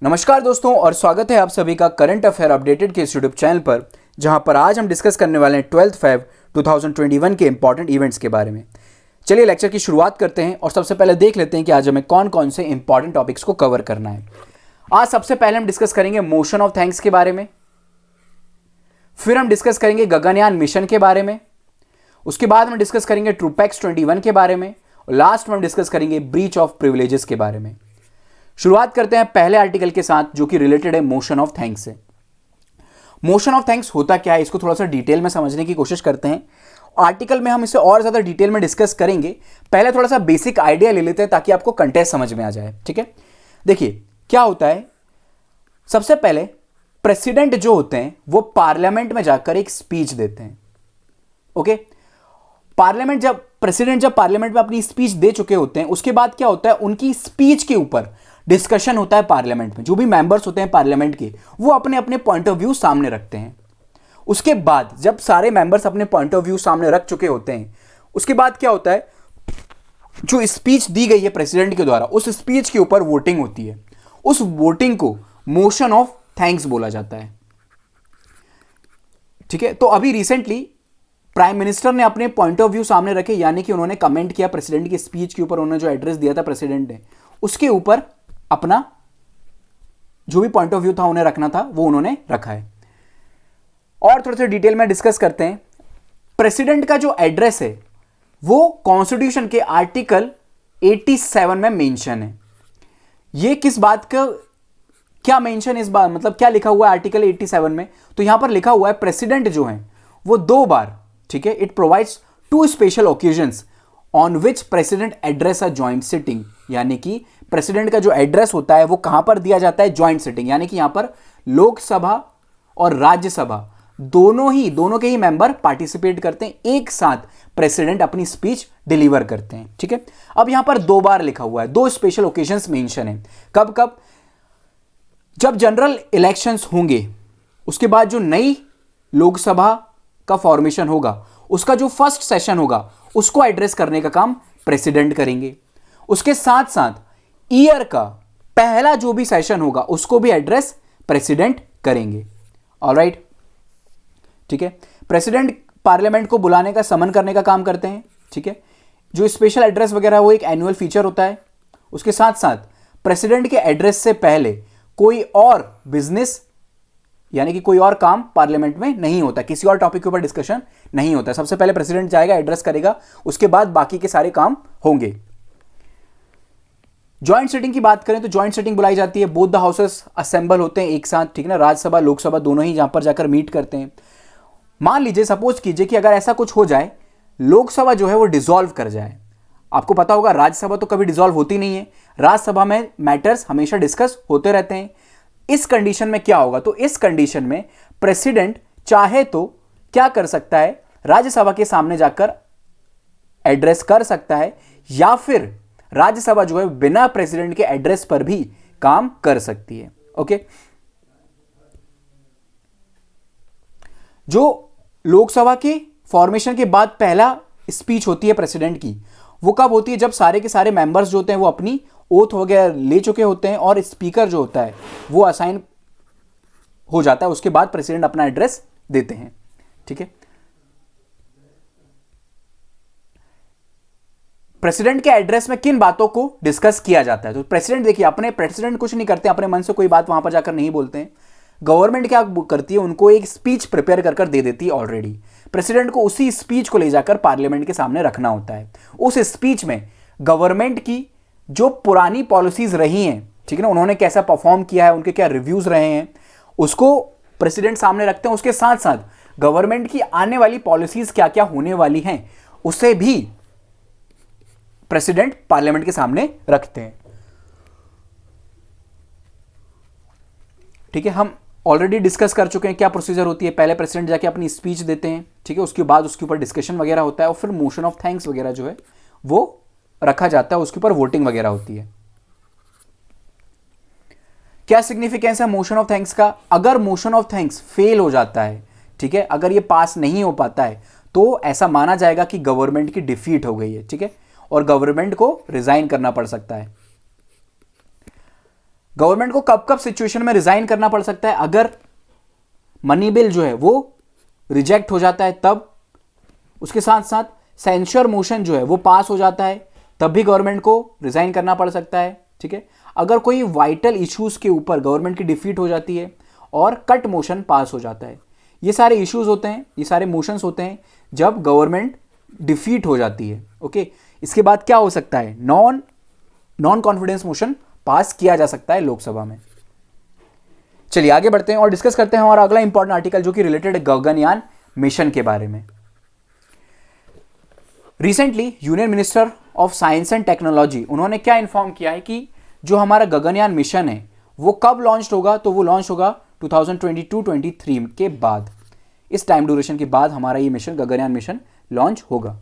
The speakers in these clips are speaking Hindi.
नमस्कार दोस्तों और स्वागत है आप सभी का करंट अफेयर अपडेटेड के इस यूट्यूब चैनल पर, जहां पर आज हम डिस्कस करने वाले हैं 12 फेब 2021 के इंपॉर्टेंट इवेंट्स के बारे में। चलिए लेक्चर की शुरुआत करते हैं और सबसे पहले देख लेते हैं कि आज हमें कौन कौन से इंपॉर्टेंट टॉपिक्स को कवर करना है। आज सबसे पहले हम डिस्कस करेंगे मोशन ऑफ थैंक्स के बारे में, फिर हम डिस्कस करेंगे गगनयान मिशन के बारे में, उसके बाद हम डिस्कस करेंगे ट्रूपैक्स 21 के बारे में और लास्ट में हम डिस्कस करेंगे ब्रीच ऑफ प्रिविलेजेस के बारे में। शुरुआत करते हैं पहले आर्टिकल के साथ जो कि रिलेटेड है मोशन ऑफ थैंक्स से। मोशन ऑफ थैंक्स होता क्या है, इसको थोड़ा सा डिटेल में समझने की कोशिश करते हैं। आर्टिकल में हम इसे और ज्यादा डिटेल में डिस्कस करेंगे, पहले थोड़ा सा बेसिक आइडिया ले लेते हैं ताकि आपको कंटेक्स्ट समझ में आ जाए। ठीक है, देखिए क्या होता है। सबसे पहले प्रेसिडेंट जो होते हैं वो पार्लियामेंट में जाकर एक स्पीच देते हैं। ओके, प्रेसिडेंट जब पार्लियामेंट में अपनी स्पीच दे चुके होते हैं, उसके बाद क्या होता है, उनकी स्पीच के ऊपर डिस्कशन होता है पार्लियामेंट में। जो भी मेंबर्स होते हैं पार्लियामेंट के, वो अपने अपने पॉइंट ऑफ व्यू सामने रखते हैं। उसके बाद जब सारे मेंबर्स अपने पॉइंट ऑफ व्यू सामने रख चुके होते हैं, उसके बाद क्या होता है, जो स्पीच दी गई है प्रेसिडेंट के द्वारा, उस स्पीच के ऊपर वोटिंग होती है। उस वोटिंग को मोशन ऑफ थैंक्स बोला जाता है। ठीक है, तो अभी रिसेंटली प्राइम मिनिस्टर ने अपने पॉइंट ऑफ व्यू सामने रखे, यानी कि उन्होंने कमेंट किया प्रेसिडेंट की स्पीच के ऊपर। उन्होंने जो एड्रेस दिया था प्रेसिडेंट ने, उसके ऊपर अपना जो भी पॉइंट ऑफ व्यू था उन्हें रखना था, वो उन्होंने रखा है। और थोड़े से डिटेल में डिस्कस करते हैं। प्रेसिडेंट का जो एड्रेस है वो कॉन्स्टिट्यूशन के आर्टिकल 87 में मेंशन है। ये किस बात का क्या मेंशन, इस बात मतलब क्या लिखा हुआ है आर्टिकल 87 में, तो यहां पर लिखा हुआ है प्रेसिडेंट जो है वो 2 बार, ठीक है, it provides 2 special occasions on which president address a joint sitting. यानी कि प्रेसिडेंट का जो एड्रेस होता है वो कहां पर दिया जाता है, जॉइंट सिटिंग। यानी कि यहां पर लोकसभा और राज्यसभा दोनों के ही मेंबर पार्टिसिपेट करते हैं, एक साथ प्रेसिडेंट अपनी स्पीच डिलीवर करते हैं। ठीक है, अब यहां पर 2 बार लिखा हुआ है, 2 स्पेशल ओकेजन्स मेंशन है। कब कब, जब जनरल इलेक्शंस होंगे, उसके बाद जो नई लोकसभा का फॉर्मेशन होगा, उसका जो फर्स्ट सेशन होगा उसको एड्रेस करने का काम प्रेसिडेंट करेंगे। उसके साथ साथ ईयर का पहला जो भी सेशन होगा उसको भी एड्रेस प्रेसिडेंट करेंगे। ऑलराइट, ठीक है। प्रेसिडेंट पार्लियामेंट को बुलाने का, समन करने का काम करते हैं। ठीक है, जो स्पेशल एड्रेस वगैरह वो एक एनुअल फीचर होता है। उसके साथ साथ प्रेसिडेंट के एड्रेस से पहले कोई और बिजनेस यानी कि कोई और काम पार्लियामेंट में नहीं होता, किसी और टॉपिक के ऊपर डिस्कशन नहीं होता। सबसे पहले प्रेसिडेंट जाएगा, एड्रेस करेगा, उसके बाद बाकी के सारे काम होंगे। ज्वाइंट सिटिंग की बात करें तो ज्वाइंट सिटिंग बुलाई जाती है, बोथ द हाउसेस असेंबल होते हैं एक साथ। ठीक है ना, राज्यसभा लोकसभा दोनों ही जहां पर जाकर मीट करते हैं। मान लीजिए, सपोज कीजिए कि अगर ऐसा कुछ हो जाए, लोकसभा जो है वो डिसॉल्व कर जाए। आपको पता होगा राज्यसभा तो कभी डिसॉल्व होती नहीं है, राज्यसभा में मैटर्स हमेशा डिस्कस होते रहते हैं। इस कंडीशन में क्या होगा, तो इस कंडीशन में प्रेसिडेंट चाहे तो क्या कर सकता है, राज्यसभा के सामने जाकर एड्रेस कर सकता है, या फिर राज्यसभा जो है बिना प्रेसिडेंट के एड्रेस पर भी काम कर सकती है। ओके, जो लोकसभा के फॉर्मेशन के बाद पहला स्पीच होती है प्रेसिडेंट की, वो कब होती है, जब सारे के सारे मेंबर्स जो होते हैं वो अपनी ओथ वगैरह ले चुके होते हैं और स्पीकर जो होता है वो असाइन हो जाता है। उसके बाद प्रेसिडेंट अपना एड्रेस देते हैं। ठीक है, प्रेसिडेंट के एड्रेस में किन बातों को डिस्कस किया जाता है, तो प्रेसिडेंट देखिए, प्रेसिडेंट कुछ नहीं करते, अपने मन से कोई बात वहां पर जाकर नहीं बोलते हैं। गवर्नमेंट क्या करती है, उनको एक स्पीच प्रिपेयर कर दे देती है ऑलरेडी। प्रेसिडेंट को उसी स्पीच को ले जाकर पार्लियामेंट के सामने रखना होता है। उस स्पीच में गवर्नमेंट की जो पुरानी पॉलिसीज रही हैं, ठीक है ना, उन्होंने कैसा परफॉर्म किया है, उनके क्या रिव्यूज रहे हैं, उसको प्रेसिडेंट सामने रखते हैं। उसके साथ साथ गवर्नमेंट की आने वाली पॉलिसीज क्या क्या होने वाली हैं उसे भी प्रेसिडेंट पार्लियामेंट के सामने रखते हैं। ठीक है, हम ऑलरेडी डिस्कस कर चुके हैं क्या प्रोसीजर होती है। पहले प्रेसिडेंट जाके अपनी स्पीच देते हैं, ठीक है, उसके बाद उसके ऊपर डिस्कशन वगैरह होता है और फिर मोशन ऑफ थैंक्स वगैरह जो है वो रखा जाता है, उसके ऊपर वोटिंग वगैरह होती है। क्या सिग्निफिकेंस है मोशन ऑफ थैंक्स का, अगर मोशन ऑफ थैंक्स फेल हो जाता है, ठीक है, अगर ये पास नहीं हो पाता है, तो ऐसा माना जाएगा कि गवर्नमेंट की डिफीट हो गई है। ठीक है, और गवर्नमेंट को रिजाइन करना पड़ सकता है। गवर्नमेंट को कब कब सिचुएशन में रिजाइन करना पड़ सकता है, अगर मनी बिल जो है वो रिजेक्ट हो जाता है तब, उसके साथ साथ सेंसर मोशन जो है वो पास हो जाता है तब भी गवर्नमेंट को रिजाइन करना पड़ सकता है, ठीक है। अगर कोई वाइटल इश्यूज के ऊपर गवर्नमेंट की डिफीट हो जाती है और कट मोशन पास हो जाता है, ये सारे इश्यूज होते हैं, ये सारे मोशंस होते हैं जब गवर्नमेंट डिफीट हो जाती है, ओके। इसके बाद क्या हो सकता है, नॉन कॉन्फिडेंस मोशन पास किया जा सकता है लोकसभा में। चलिए आगे बढ़ते हैं और डिस्कस करते हैं हमारा अगला इंपॉर्टेंट आर्टिकल जो कि रिलेटेड है गगनयान मिशन के बारे में। Recently union minister of science and technology उन्होंने क्या इंफॉर्म किया है कि जो हमारा गगनयान मिशन है वो कब लॉन्च होगा, तो वो लॉन्च होगा 2022-23 के बाद, इस टाइम ड्यूरेशन के बाद हमारा ये मिशन गगनयान मिशन लॉन्च होगा।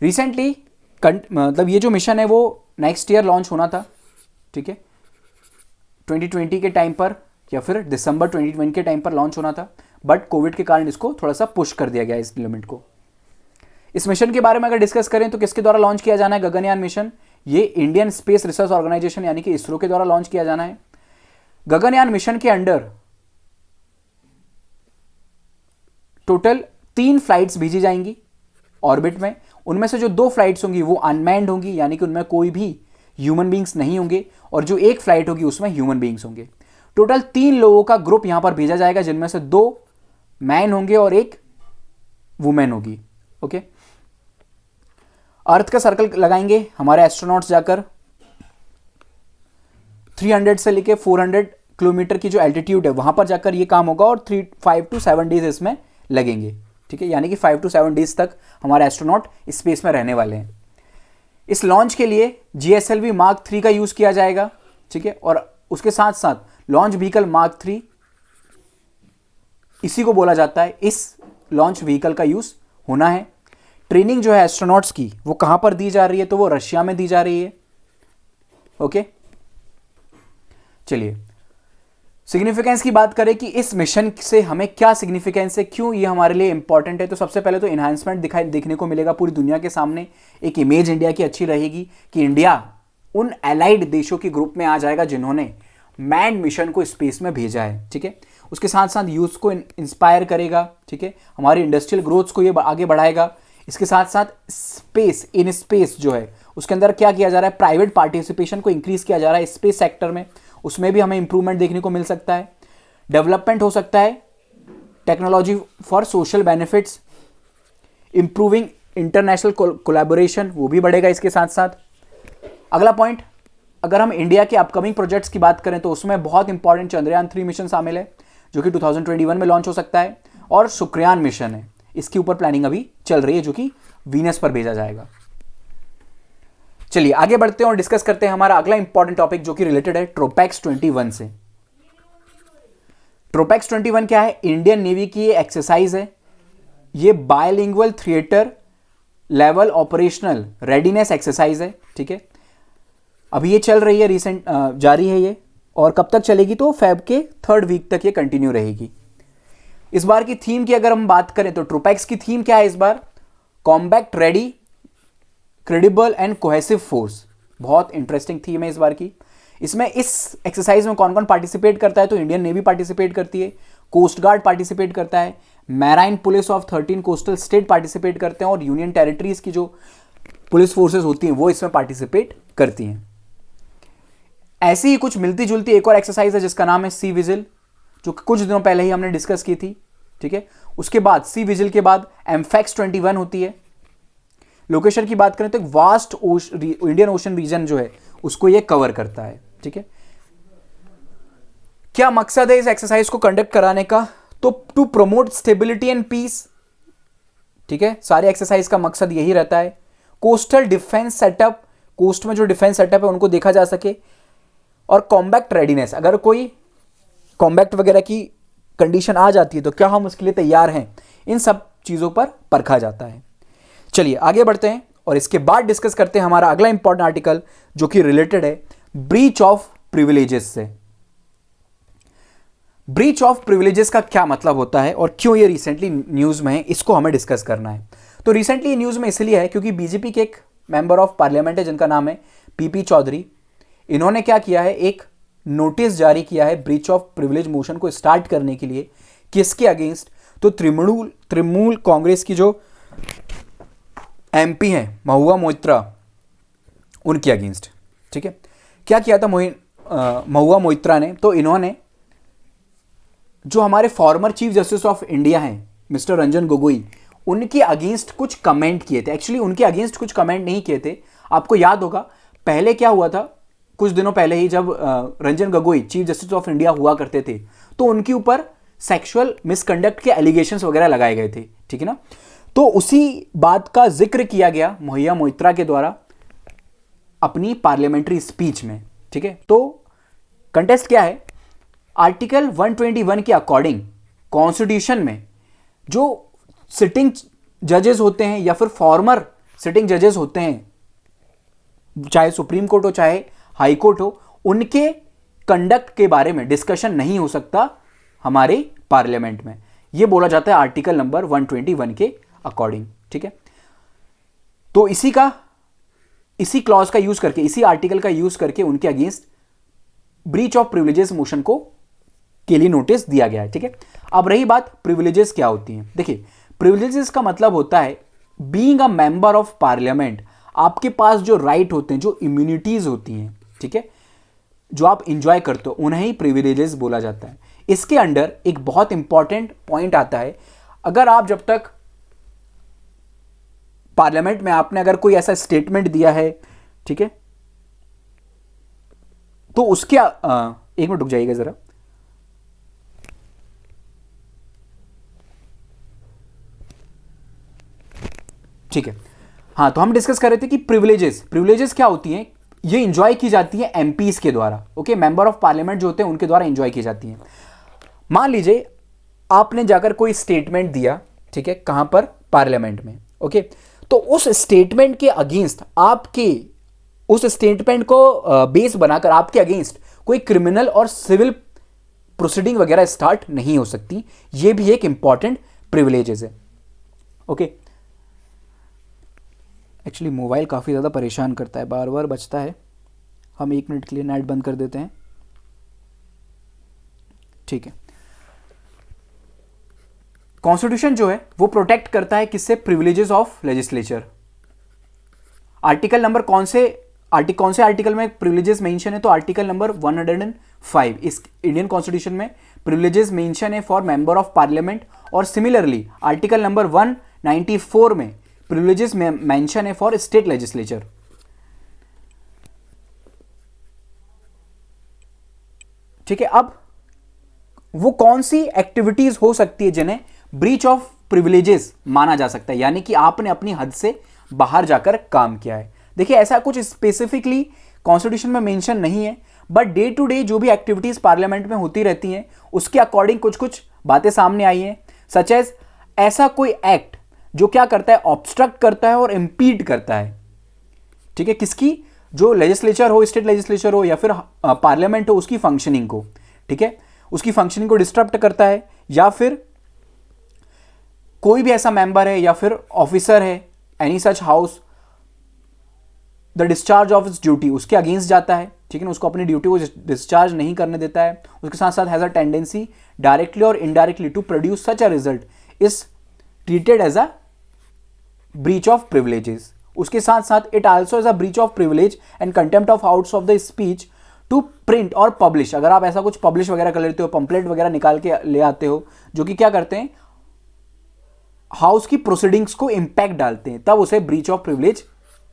रिसेंटली मतलब ये जो मिशन है वो नेक्स्ट ईयर लॉन्च होना था, ठीक है, 2020 के टाइम पर या फिर दिसंबर 2020 के टाइम पर लॉन्च होना था, बट कोविड के कारण इसको थोड़ा सा पुश कर दिया गया इस लिमिट को। इस मिशन के बारे में अगर डिस्कस करें तो किसके द्वारा लॉन्च किया जाना है गगनयान मिशन, ये इंडियन स्पेस रिसर्च ऑर्गेनाइजेशन यानी कि इसरो के द्वारा लॉन्च किया जाना है। गगनयान मिशन के अंडर टोटल 3 फ्लाइट्स भेजी जाएंगी ऑर्बिट में, उनमें से जो 2 फ्लाइट्स होंगी वो अनमैन्ड होंगी यानी कि उनमें कोई भी ह्यूमन बींग्स नहीं होंगे, और जो 1 फ्लाइट होगी उसमें ह्यूमन बींग्स होंगे। टोटल 3 लोगों का ग्रुप यहां पर भेजा जाएगा जिनमें से 2 मैन होंगे और 1 वुमेन होगी, ओके। अर्थ का सर्कल लगाएंगे हमारे एस्ट्रोनॉट्स जाकर, 300 से लेके 400 किलोमीटर की जो एल्टीट्यूड है वहां पर जाकर ये काम होगा और 5 to 7 डेज इसमें लगेंगे, ठीक है, यानी कि 5 to 7 डेज तक हमारे एस्ट्रोनॉट स्पेस में रहने वाले हैं। इस लॉन्च के लिए GSLV Mark 3 का यूज किया जाएगा, ठीक है, और उसके साथ साथ लॉन्च व्हीकल Mark 3 इसी को बोला जाता है, इस लॉन्च व्हीकल का यूज होना है। ट्रेनिंग जो है एस्ट्रोनॉट्स की वो कहां पर दी जा रही है, तो वो रशिया में दी जा रही है, ओके। चलिए सिग्निफिकेंस की बात करें कि इस मिशन से हमें क्या सिग्निफिकेंस है, क्यों ये हमारे लिए इंपॉर्टेंट है, तो सबसे पहले तो इन्हांसमेंट देखने को मिलेगा पूरी दुनिया के सामने, एक इमेज इंडिया की अच्छी रहेगी कि इंडिया उन एलाइड देशों के ग्रुप में आ जाएगा जिन्होंने मैन मिशन को स्पेस में भेजा है, ठीक है। उसके साथ साथ यूथ को इंस्पायर करेगा, ठीक है, हमारी इंडस्ट्रियल ग्रोथ को ये आगे बढ़ाएगा। इसके साथ साथ स्पेस, इन स्पेस जो है उसके अंदर क्या किया जा रहा है, प्राइवेट पार्टिसिपेशन को इंक्रीज किया जा रहा है स्पेस सेक्टर में, उसमें भी हमें इंप्रूवमेंट देखने को मिल सकता है। डेवलपमेंट हो सकता है, technology for social benefits, improving international collaboration वो भी बढ़ेगा इसके साथ साथ। अगला पॉइंट, अगर हम इंडिया के अपकमिंग प्रोजेक्ट्स की बात करें तो उसमें बहुत इंपॉर्टेंट चंद्रयान 3 मिशन शामिल है जो कि 2021 में लॉन्च हो सकता है, और शुक्रयान मिशन है, इसके ऊपर प्लानिंग अभी चल रही है जो कि वीनस पर भेजा जाएगा। चलिए आगे बढ़ते हैं और डिस्कस करते हैं हमारा अगला इंपॉर्टेंट टॉपिक जो कि रिलेटेड है ट्रोपैक्स 21 से। ट्रोपैक्स 21 क्या है, इंडियन नेवी की ये एक्सरसाइज है, ये bilingual theatre level operational readiness exercise है, ठीक है। अभी ये चल रही है, रिसेंट जारी है ये, और कब तक चलेगी, तो फेब के 3rd वीक तक ये कंटिन्यू रहेगी। इस बार की थीम की अगर हम बात करें तो ट्रोपैक्स की थीम क्या है इस बार, combat ready credible and cohesive force. बहुत इंटरेस्टिंग थीम है इस बार की। इसमें इस एक्सरसाइज में कौन कौन पार्टिसिपेट करता है, तो इंडियन नेवी पार्टिसिपेट करती है, कोस्ट गार्ड पार्टिसिपेट करता है, marine police of 13 coastal state participate करते हैं, और यूनियन टेरिटरीज की जो पुलिस फोर्सेज होती हैं वो इसमें पार्टिसिपेट करती हैं। ऐसी ही कुछ मिलती जुलती एक और एक्सरसाइज है जिसका नाम है सी विजिल, जो कुछ दिनों पहले ही हमने डिस्कस की थी, ठीक है। उसके बाद सी विजिल के बाद एम्फेक्स 21 होती है। लोकेशन की बात करें तो एक वास्ट इंडियन ओशन रीजन जो है उसको ये कवर करता है, ठीक है। क्या मकसद है इस एक्सरसाइज को कंडक्ट कराने का, तो to promote stability and peace, ठीक है, सारे एक्सरसाइज का मकसद यही रहता है। कोस्टल डिफेंस सेटअप, कोस्ट में जो डिफेंस सेटअप है उनको देखा जा सके, और कॉम्बैक्ट रेडीनेस, अगर कोई कॉम्बैक्ट वगैरह की कंडीशन आ जाती है तो क्या हम उसके लिए तैयार हैं, इन सब चीज़ों पर परखा जाता है। चलिए आगे बढ़ते हैं और इसके बाद डिस्कस करते हैं हमारा अगला इंपॉर्टेंट आर्टिकल जो कि रिलेटेड है ब्रीच ऑफ प्रिविलेजेस से। ब्रीच ऑफ प्रिविलेजेस का क्या मतलब होता है और क्यों ये रिसेंटली न्यूज़ में है, इसको हमें डिस्कस करना है। तो रिसेंटली न्यूज़ में इसलिए है क्योंकि बीजेपी के एक मेंबर ऑफ पार्लियामेंट है जिनका नाम है पीपी चौधरी। इन्होंने क्या किया है, एक नोटिस जारी किया है ब्रीच ऑफ प्रिविलेज मोशन को स्टार्ट करने के लिए। किसके अगेंस्ट? तो तृणमूल कांग्रेस की जो एमपी हैं महुआ मोइत्रा, उनके अगेंस्ट। ठीक है, क्या किया था महुआ मोइत्रा ने? तो इन्होंने जो हमारे former chief justice of India हैं मिस्टर रंजन गोगोई, उनके अगेंस्ट कुछ कमेंट किए थे। एक्चुअली उनके अगेंस्ट कुछ कमेंट नहीं किए थे। आपको याद होगा पहले क्या हुआ था, कुछ दिनों पहले ही जब Ranjan Gogoi chief justice of India हुआ करते थे, तो उनके ऊपर सेक्सुअल मिसकंडक्ट के एलिगेशंस वगैरह लगाए गए थे। ठीक है ना, तो उसी बात का जिक्र किया गया महुआ मोइत्रा के द्वारा अपनी पार्लियामेंट्री स्पीच में। ठीक है, तो कंटेस्ट क्या है? आर्टिकल 121 के अकॉर्डिंग कॉन्स्टिट्यूशन में जो सिटिंग जजेस होते हैं या फिर फॉर्मर सिटिंग जजेस होते हैं, चाहे सुप्रीम कोर्ट हो चाहे हाई कोर्ट हो, उनके कंडक्ट के बारे में डिस्कशन नहीं हो सकता हमारे पार्लियामेंट में। यह बोला जाता है आर्टिकल नंबर 121 के अकॉर्डिंग। ठीक है, तो इसी क्लॉज का यूज करके, इसी आर्टिकल का यूज करके उनके against breach of privileges motion के लिए नोटिस दिया गया है। ठीक है, अब रही बात प्रिविलेजेस क्या होती हैं। देखिए, प्रिविलेजेस का मतलब होता है being a member of parliament, आपके पास जो राइट होते हैं, जो इम्यूनिटीज होती हैं, ठीक है, जो आप इंजॉय करते हो, उन्हें ही प्रिविलेजेस बोला जाता है। इसके अंडर एक बहुत इंपॉर्टेंट पॉइंट आता है, अगर आप जब तक पार्लियामेंट में आपने अगर कोई ऐसा स्टेटमेंट दिया है, ठीक है, तो उसके एक मिनट रुक जाइएगा जरा। ठीक है, हाँ, तो हम डिस्कस कर रहे थे कि प्रिविलेजेस क्या होती हैं। ये इंजॉय की जाती है एमपीज के द्वारा। ओके, मेंबर ऑफ पार्लियामेंट जो होते हैं उनके द्वारा इंजॉय की जाती हैं। मान लीजिए आपने जाकर कोई स्टेटमेंट दिया, ठीक है, कहां पर? पार्लियामेंट में। ओके, तो उस स्टेटमेंट के अगेंस्ट आपके, उस स्टेटमेंट को बेस बनाकर आपके अगेंस्ट कोई क्रिमिनल और सिविल प्रोसीडिंग वगैरह स्टार्ट नहीं हो सकती। यह भी एक इंपॉर्टेंट प्रिविलेजेस है। ओके, एक्चुअली मोबाइल काफ़ी ज़्यादा परेशान करता है, बार बार बजता है। हम 1 मिनट के लिए नेट बंद कर देते हैं। ठीक है, कॉन्स्टिट्यूशन जो है वो प्रोटेक्ट करता है किससे? Privileges of legislature. Article number कौन से आर्टिकल में प्रिविलेजेस मेंशन है? तो आर्टिकल नंबर 105 इस इंडियन कॉन्स्टिट्यूशन में प्रिविलेजेस मेंशन है फॉर मेंबर ऑफ पार्लियामेंट। और सिमिलरली आर्टिकल नंबर 194 में प्रिविलेजेस मेंशन है फॉर स्टेट लेजिस्लेचर। ठीक है, अब वो कौन सी एक्टिविटीज हो सकती है जिन्हें ब्रीच ऑफ प्रिविलेजेस माना जा सकता है, यानी कि आपने अपनी हद से बाहर जाकर काम किया है। देखिए, ऐसा कुछ स्पेसिफिकली कॉन्स्टिट्यूशन में मेंशन नहीं है, बट डे टू डे जो भी एक्टिविटीज पार्लियामेंट में होती रहती हैं उसके अकॉर्डिंग कुछ कुछ बातें सामने आई हैं। सच एज ऐसा कोई एक्ट जो क्या करता है? ऑब्स्ट्रक्ट करता है और इम्पीड करता है। ठीक है, किसकी? जो लेजिस्लेचर हो, स्टेट लेजिस्लेचर हो या फिर पार्लियामेंट हो, उसकी फंक्शनिंग को, ठीक है, उसकी फंक्शनिंग को डिस्टर्ब करता है, या फिर कोई भी ऐसा मेंबर है या फिर ऑफिसर है any such house, the discharge of its duty, उसके अगेंस्ट जाता है। ठीक है ना, उसको अपनी ड्यूटी को डिस्चार्ज नहीं करने देता है। उसके साथ साथ हैज अ टेंडेंसी डायरेक्टली और indirectly to produce such a result is treated as a breach of privileges. उसके साथ साथ it also is a breach of privilege and contempt of house of the speech to print और पब्लिश। अगर आप ऐसा कुछ पब्लिश वगैरह कर लेते हो, पंपलेट वगैरह निकाल के ले आते हो जो कि क्या करते हैं? हाउस की प्रोसीडिंग्स को इंपैक्ट डालते हैं, तब उसे ब्रीच ऑफ प्रिविलेज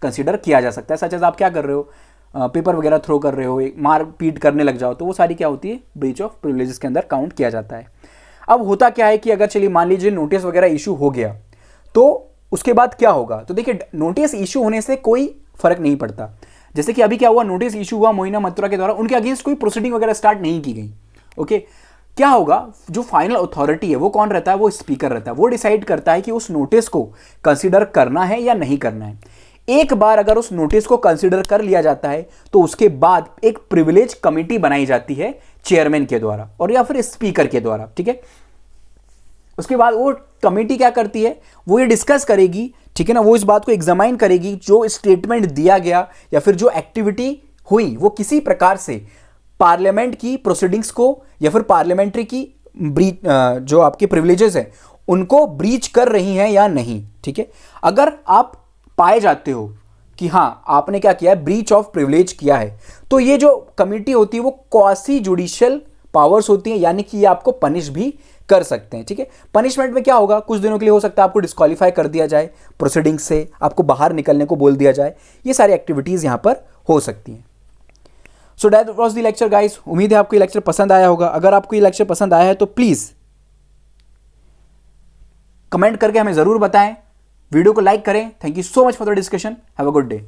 कंसीडर किया जा सकता है। सच एज आप क्या कर रहे हो? पेपर वगैरह थ्रो कर रहे हो, मार पीट करने लग जाओ, तो वो सारी क्या होती है? ब्रीच ऑफ प्रिविलेजेस के अंदर काउंट किया जाता है। अब होता क्या है कि अगर चलिए मान लीजिए नोटिस वगैरह इशू हो गया, तो उसके बाद क्या होगा? तो देखिए, नोटिस इशू होने से कोई फर्क नहीं पड़ता। जैसे कि अभी क्या हुआ, नोटिस इशू हुआ मोइना मोइत्रा के द्वारा, उनके अगेंस्ट कोई प्रोसीडिंग वगैरह स्टार्ट नहीं की गई। ओके, क्या होगा? जो फाइनल अथॉरिटी है वो कौन रहता है? वो स्पीकर रहता है। वो डिसाइड करता है कि उस नोटिस को कंसीडर करना है या नहीं करना है। एक बार अगर उस नोटिस को कंसीडर कर लिया जाता है तो उसके बाद एक प्रिविलेज कमेटी बनाई जाती है चेयरमैन के द्वारा और या फिर स्पीकर के द्वारा। ठीक है, उसके बाद वो कमेटी क्या करती है? वो ये डिस्कस करेगी, ठीक है ना, वो इस बात को एग्जामाइन करेगी जो स्टेटमेंट दिया गया या फिर जो एक्टिविटी हुई वो किसी प्रकार से पार्लियामेंट की प्रोसीडिंग्स को या फिर पार्लियामेंट्री की ब्रीच, जो आपके प्रिविलेजेस है उनको ब्रीच कर रही हैं या नहीं, ठीक है। अगर आप पाए जाते हो कि हां आपने क्या किया है, ब्रीच ऑफ प्रिविलेज किया है, तो ये जो कमिटी होती है वो क्वासी जुडिशियल पावर्स होती हैं, यानी कि ये आपको पनिश भी कर सकते हैं, ठीक है। पनिशमेंट में क्या होगा, कुछ दिनों के लिए हो सकता है आपको डिस्क्वालीफाई कर दिया जाए प्रोसीडिंग से, आपको बाहर निकलने को बोल दिया जाए, ये सारी एक्टिविटीज यहां पर हो सकती हैं। So that was the lecture guys. उम्मीद है आपको ये लेक्चर पसंद आया होगा। अगर आपको ये लेक्चर पसंद आया है तो प्लीज कमेंट करके हमें जरूर बताएं, वीडियो को लाइक करें। Thank you so much for the discussion. Have a good day.